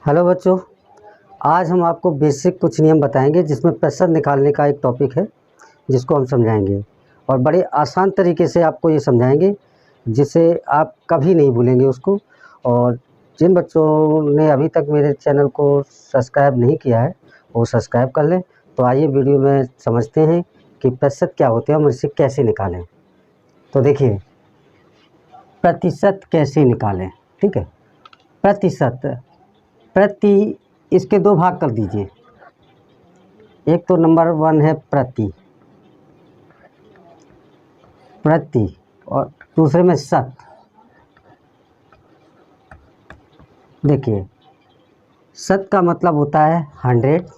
Hello बच्चों, आज हम आपको बेसिक कुछ नियम बताएंगे जिसमें प्रतिशत निकालने का एक टॉपिक है जिसको हम समझाएंगे और बड़े आसान तरीके से आपको ये समझाएंगे जिससे आप कभी नहीं भूलेंगे उसको। और जिन बच्चों ने अभी तक मेरे चैनल को सब्सक्राइब नहीं किया है वो सब्सक्राइब कर लें। तो आइए वीडियो में समझते हैं कि प्रतिशत क्या होते हैं, हम इसे कैसे निकालें। तो देखिए, प्रतिशत कैसे निकालें। ठीक है, प्रतिशत प्रति, इसके दो भाग कर दीजिए। एक तो नंबर 1 है प्रति और दूसरे में शत। देखिए, शत का मतलब होता है 100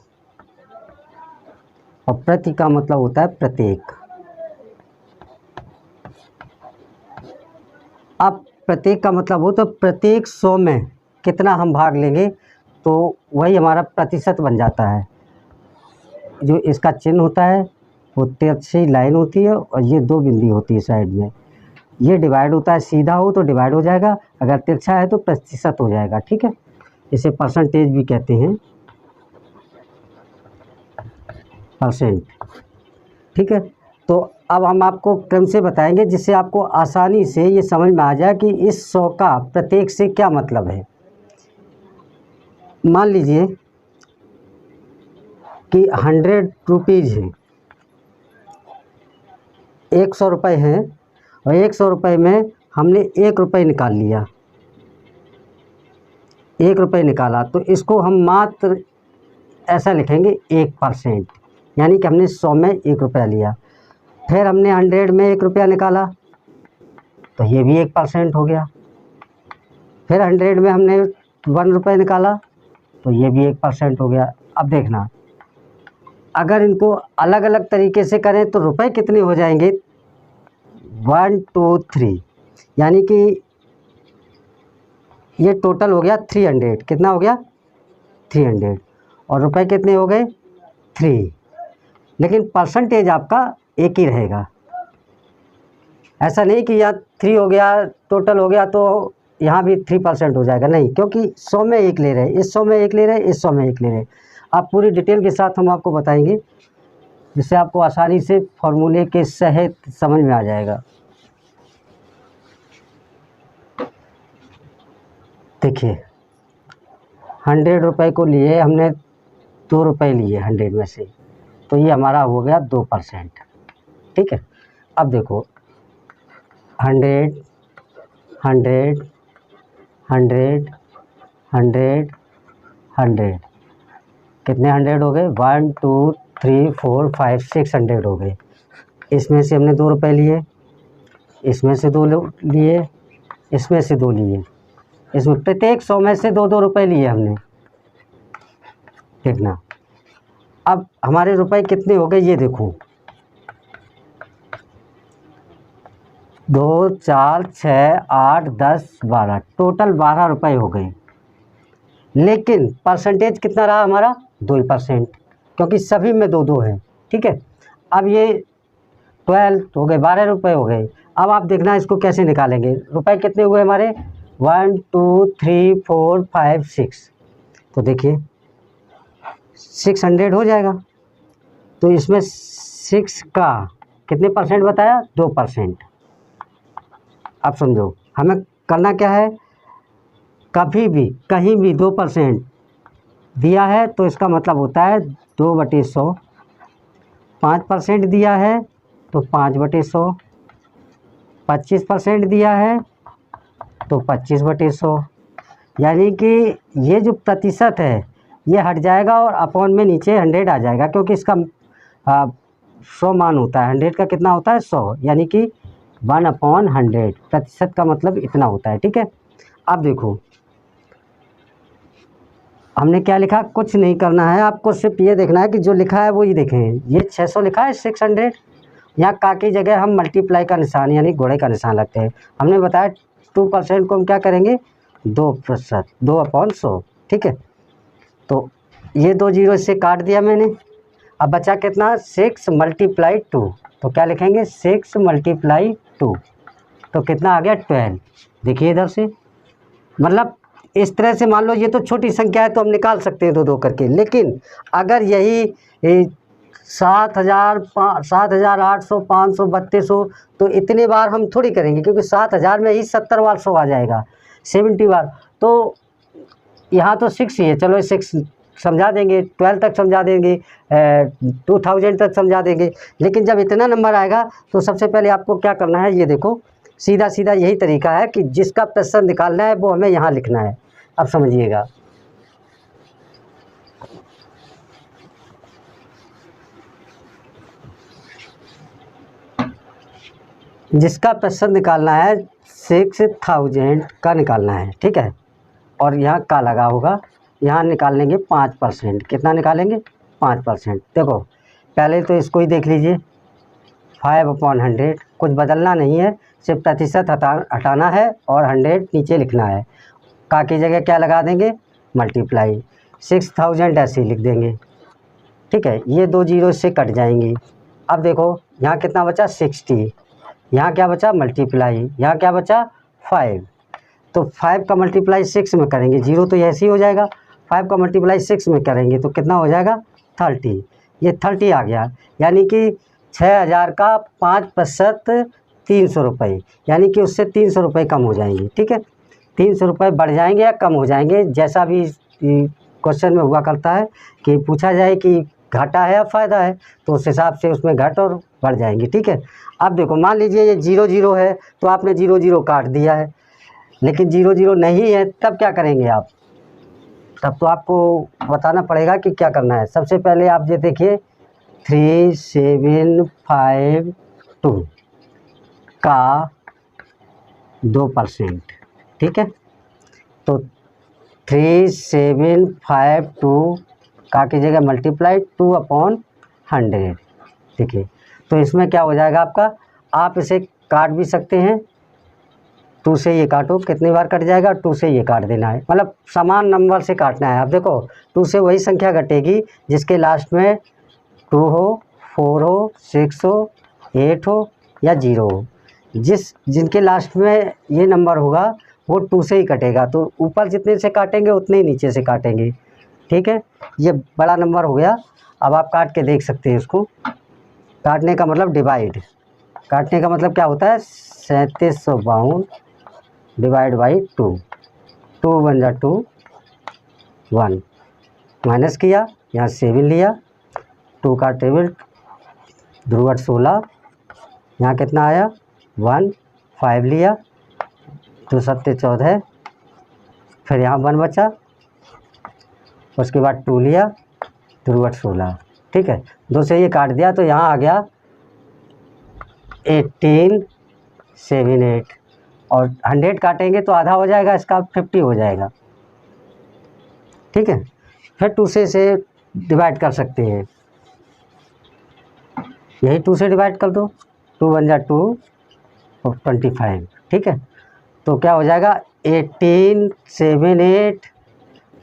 और प्रति का मतलब होता है प्रत्येक। अब प्रत्येक का मतलब हो तो प्रत्येक 100 में कितना हम भाग लेंगे तो वही हमारा प्रतिशत बन जाता है। जो इसका चिन्ह होता है वो तिरछी लाइन होती है और ये 2 बिंदी होती है साइड में। ये डिवाइड होता है, सीधा हो तो डिवाइड हो जाएगा, अगर तिरछा है तो प्रतिशत हो जाएगा। ठीक है, इसे परसेंटेज भी कहते हैं, परसेंट। ठीक है, तो अब हम आपको क्रम से बताएंगे जिससे आपको आसानी से ये समझ में आ जाए कि इस 100 का प्रत्येक से क्या मतलब है। मान लीजिए कि 100 रुपीज़ है, 100 रुपये हैं और 100 रुपये में हमने 1 रुपये निकाल लिया, 1 रुपये निकाला तो इसको हम मात्र ऐसा लिखेंगे 1%, यानी कि हमने 100 में 1 रुपया लिया। फिर हमने 100 में 1 रुपया निकाला तो ये भी 1% हो गया। फिर 100 में हमने 1 रुपये निकाला तो ये भी 1% हो गया। अब देखना, अगर इनको अलग अलग तरीके से करें तो रुपए कितने हो जाएंगे, 1 2 3, यानी कि ये टोटल हो गया 300। कितना हो गया, 300, और रुपए कितने हो गए, 3। लेकिन परसेंटेज आपका एक ही रहेगा। ऐसा नहीं कि यहाँ 3 हो गया, टोटल हो गया तो यहाँ भी 3% हो जाएगा, नहीं, क्योंकि 100 में 1 ले रहे हैं, इस 100 में 1 ले रहे हैं, इस 100 में 1 ले रहे हैं। आप पूरी डिटेल के साथ हम आपको बताएंगे जिससे आपको आसानी से फॉर्मूले के सहित समझ में आ जाएगा। देखिए, 100 रुपये को लिए हमने 2 रुपये लिए 100 में से, तो ये हमारा हो गया 2%। ठीक है, अब देखो 100 100 100 100 100, कितने 100 हो गए, 1 2 3 4 5 600 हो गए। इसमें से हमने 2 रुपये लिए, इसमें से 2 लिए, इसमें से 2 लिए, इसमें प्रत्येक 100 में से 2 रुपये लिए हमने। देखना, अब हमारे रुपए कितने हो गए, ये देखो, 2 4 6 8 10 12, टोटल 12 रुपये हो गए। लेकिन परसेंटेज कितना रहा हमारा, 2%, क्योंकि सभी में 2 है। ठीक है, अब ये 12 हो गए, 12 रुपये हो गए। अब आप देखना इसको कैसे निकालेंगे। रुपए कितने हुए हमारे, 1 2 3 4 5 6, तो देखिए 600 हो जाएगा। तो इसमें 6 का कितने परसेंट बताया, 2%। अब समझो हमें करना क्या है, कभी भी कहीं भी 2% दिया है तो इसका मतलब होता है 2/100। 5% दिया है तो 5/100, 25% दिया है तो 25/100, यानी कि ये जो प्रतिशत है ये हट जाएगा और अपॉन में नीचे 100 आ जाएगा, क्योंकि इसका 100 मान होता है। 100 का कितना होता है, 100, यानी कि 1/100। प्रतिशत का मतलब इतना होता है। ठीक है, अब देखो हमने क्या लिखा, कुछ नहीं करना है, आपको सिर्फ ये देखना है कि जो लिखा है वो ही देखें। ये 600 लिखा है, 600, यहाँ का की जगह हम मल्टीप्लाई का निशान यानी घोड़े का निशान लगते हैं। हमने बताया 2% को हम क्या करेंगे, 2%, 2/100। ठीक है, तो ये 2 जीरो इससे काट दिया मैंने। अब बचा कितना, 6 × 2, तो क्या लिखेंगे, 6 × 2, तो कितना आ गया, 12। देखिए इधर से, मतलब इस तरह से मान लो ये तो छोटी संख्या है तो हम निकाल सकते हैं दो दो करके, लेकिन अगर यही 7,000 7,800 500 3200 तो इतने बार हम थोड़ी करेंगे, क्योंकि 7,000 में ही 70 बार 100 आ जाएगा, 70 बार। तो यहाँ तो 6 ही है, चलो 6 समझा देंगे, 12 तक समझा देंगे, 2000 तक समझा देंगे। लेकिन जब इतना नंबर आएगा तो सबसे पहले आपको क्या करना है, ये देखो सीधा सीधा यही तरीका है कि जिसका प्रतिशत निकालना है वो हमें यहाँ लिखना है। अब समझिएगा, जिसका प्रतिशत निकालना है 6000 का निकालना है, ठीक है। और यहाँ का लगा होगा, यहाँ निकाल लेंगे 5%। कितना निकालेंगे? 5%। देखो पहले तो इसको ही देख लीजिए, 5/100, कुछ बदलना नहीं है, सिर्फ प्रतिशत हटाना है और 100 नीचे लिखना है। का की जगह क्या लगा देंगे? मल्टीप्लाई। 6000 ऐसे ही लिख देंगे, ठीक है। ये 2 जीरो से कट जाएंगी। अब देखो यहाँ कितना बचा? 60। यहाँ क्या बचा? मल्टीप्लाई। यहाँ क्या बचा? 5। तो 5 का मल्टीप्लाई 6 में करेंगे, जीरो तो ऐसे ही हो जाएगा। 5 का मल्टीप्लाई 6 में करेंगे तो कितना हो जाएगा? 30। ये 30 आ गया, यानी कि 6000 का 5% 300 रुपये, यानी कि उससे 300 रुपये कम हो जाएंगे, ठीक है। 300 रुपये बढ़ जाएंगे या कम हो जाएंगे, जैसा भी क्वेश्चन में हुआ करता है कि पूछा जाए कि घाटा है या फ़ायदा है, तो उस हिसाब से उसमें घट और बढ़ जाएंगे, ठीक है। अब देखो मान लीजिए ये 0 0 है तो आपने 0 0 काट दिया है, लेकिन 0 0 नहीं है, तब क्या करेंगे आप? तब तो आपको बताना पड़ेगा कि क्या करना है। सबसे पहले आप ये देखिए 3752 का 2%, ठीक है। तो 3752 का कीजिएगा मल्टीप्लाई 2/100, देखिए। तो इसमें क्या हो जाएगा आपका? आप इसे काट भी सकते हैं, 2 से ये काटो, कितनी बार कट जाएगा? 2 से ये काट देना है, मतलब समान नंबर से काटना है। अब देखो 2 से वही संख्या घटेगी जिसके लास्ट में 2 हो, 4 हो, 6 हो, 8 हो या 0 हो। जिनके लास्ट में ये नंबर होगा वो 2 से ही कटेगा, तो ऊपर जितने से काटेंगे उतने ही नीचे से काटेंगे, ठीक है। ये बड़ा नंबर हो गया। अब आप काट के देख सकते हैं इसको। काटने का मतलब डिवाइड, काटने का मतलब क्या होता है? 3752 डिवाइड बाई 2, 2 1 जा 2, 1 माइनस किया, यहाँ 7 लिया, 2 का टेबल ध्रुवट 16, यहाँ कितना आया? 1, 5 लिया, 2 7 14, फिर यहाँ 1 बचा, उसके बाद 2 लिया, ध्रुवट 16, ठीक है। 2 से ये काट दिया तो यहाँ आ गया 1878, और 100 काटेंगे तो आधा हो जाएगा इसका, 50 हो जाएगा, ठीक है। फिर 2 से इसे डिवाइड कर सकते हैं, यही 2 से डिवाइड कर दो, 2 1 जा 2 और 25, ठीक है। तो क्या हो जाएगा? 1878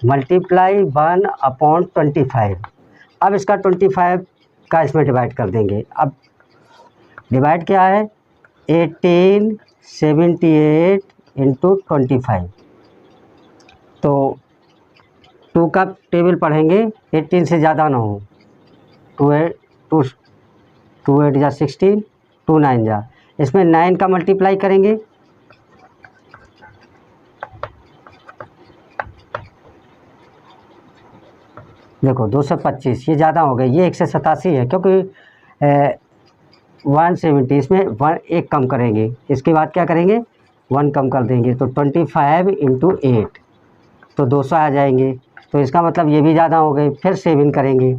मल्टीप्लाई 1/25। अब इसका 25 का इसमें डिवाइड कर देंगे। अब डिवाइड क्या है? 1878 इंटू 25। तो 2 का टेबल पढ़ेंगे, 18 से ज़्यादा ना हो, 2 8 जा 16, 2 9 जा, इसमें 9 का मल्टीप्लाई करेंगे, देखो 225, ये ज़्यादा हो गई, ये 187 है, क्योंकि 170, इसमें 1 कम करेंगे, इसके बाद क्या करेंगे? 1 कम कर देंगे, तो 25 इंटू 8 तो 200 आ जाएंगे। तो इसका मतलब ये भी ज़्यादा हो गए। फिर 7 करेंगे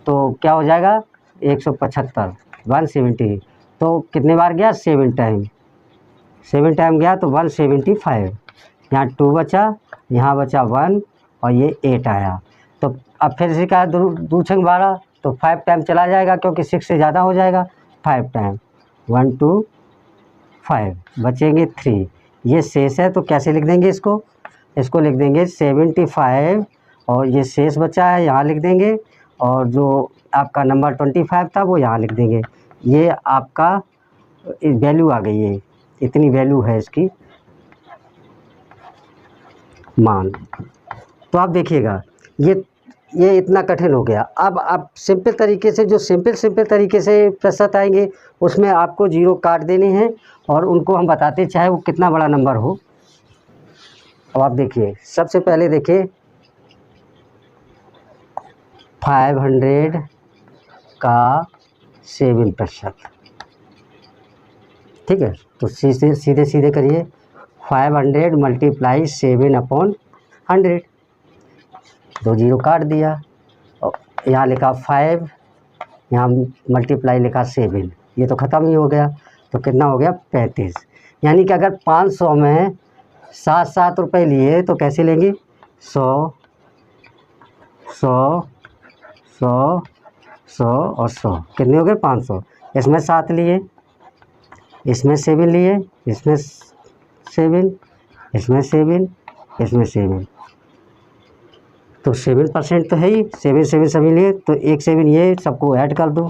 तो क्या हो जाएगा? 175, 170, तो कितने बार गया? 7 टाइम, 7 टाइम गया तो 175, यहाँ 2 बचा, यहाँ बचा 1 और ये 8 आया। तो अब फिर इसी का दूसरे 12, तो 5 टाइम चला जाएगा, क्योंकि 6 से ज़्यादा हो जाएगा। 5 टाइम 1 2 5, बचेंगे 3, ये शेष है तो कैसे लिख देंगे इसको? इसको लिख देंगे 75, और ये शेष बचा है यहाँ लिख देंगे, और जो आपका नंबर 25 था वो यहाँ लिख देंगे। ये आपका वैल्यू आ गई है, इतनी वैल्यू है इसकी। मान। तो आप देखिएगा ये इतना कठिन हो गया। अब आप सिंपल तरीके से, जो सिंपल तरीके से प्रतिशत आएंगे उसमें आपको जीरो काट देने हैं और उनको हम बताते चाहे वो कितना बड़ा नंबर हो। अब आप देखिए, सबसे पहले देखिए 500 का 7%, ठीक है। तो सीधे सीधे करिए, 500 मल्टीप्लाई 7/100, 2 जीरो काट दिया। और यहाँ लिखा 5, यहाँ मल्टीप्लाई लिखा 7, ये तो ख़त्म ही हो गया। तो कितना हो गया 35। यानी कि अगर 500 में 7 रुपये लिए तो कैसे लेंगे, 100 100 100 100 और 100, कितने हो गए 500। इसमें 7 लिए, इसमें 7 लिए, इसमें 7, इसमें 7, इसमें 7, तो 7% तो है ही। 7 सभी लिए, तो 1 7 ये सबको ऐड कर दो,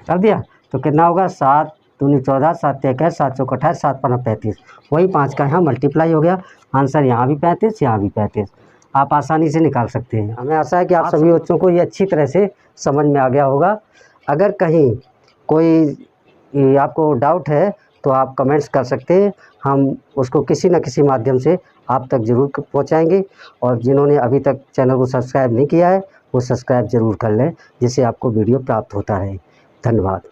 कर दिया। तो कितना होगा, 7 दूनी 14, 7 1 7 चौक 28, 7 5 35, वही 5 का यहाँ मल्टीप्लाई हो गया। आंसर यहाँ भी 35, यहाँ भी 35। आप आसानी से निकाल सकते हैं। हमें आशा है कि आप सभी बच्चों को ये अच्छी तरह से समझ में आ गया होगा। अगर कहीं कोई आपको डाउट है तो आप कमेंट्स कर सकते हैं, हम उसको किसी न किसी माध्यम से आप तक ज़रूर पहुंचाएंगे। और जिन्होंने अभी तक चैनल को सब्सक्राइब नहीं किया है वो सब्सक्राइब ज़रूर कर लें, जिससे आपको वीडियो प्राप्त होता रहे। धन्यवाद।